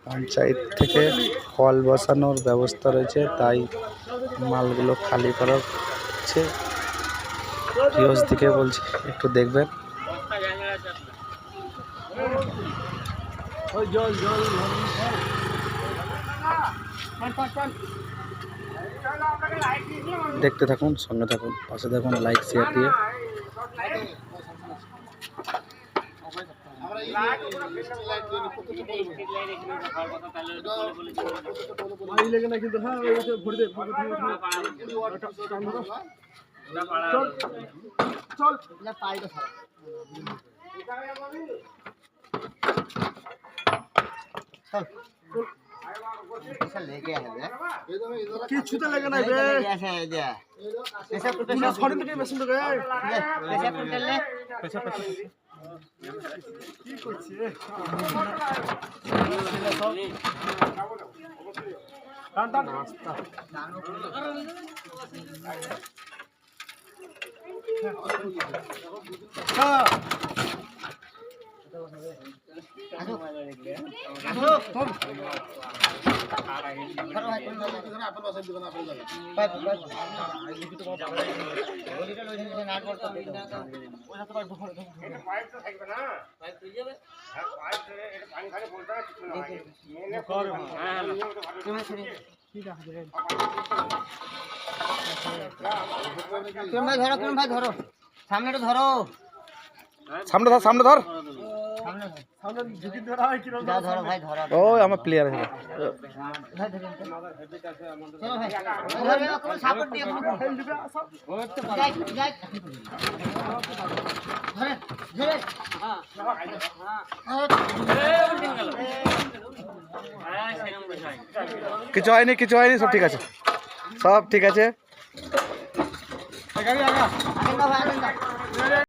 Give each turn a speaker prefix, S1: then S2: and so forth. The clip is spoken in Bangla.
S1: পঞ্চায়েত থেকে কল বসানোর ব্যবস্থা রয়েছে, তাই মালগুলো খালি করা হচ্ছে। কিয়স দিকে বলছি একটু দেখবেন। দেখতে থাকুন, সঙ্গে থাকুন, পাশে থাকুন, লাইক শেয়ার দিয়ে।
S2: কিছুতে লেগে নাই বে পুরা ছড়ে থেকে মেশিন ঢোকে কি করছে টান টান রাস্তা হ্যাঁ
S3: ভাই ধরো সামনে ধরো
S1: সামনে ধর, সামনে ধর।
S2: সামনে ঝুঁকি ধরা হয় কি রকম
S3: ধরো ভাই ধরো
S1: ও আমার প্লেয়ার আছে।
S3: চলো ভাই ধরে কোনো সাপোর্ট দিয়ে কোনো
S2: খেল দিবে সব
S3: যাই যাই ধরে ধরে
S1: কিছু হয়নি, কিছু হয়নি, সব ঠিক আছে, সব ঠিক আছে।
S2: গাড়ি আগা
S3: আগেন ভাই আগেন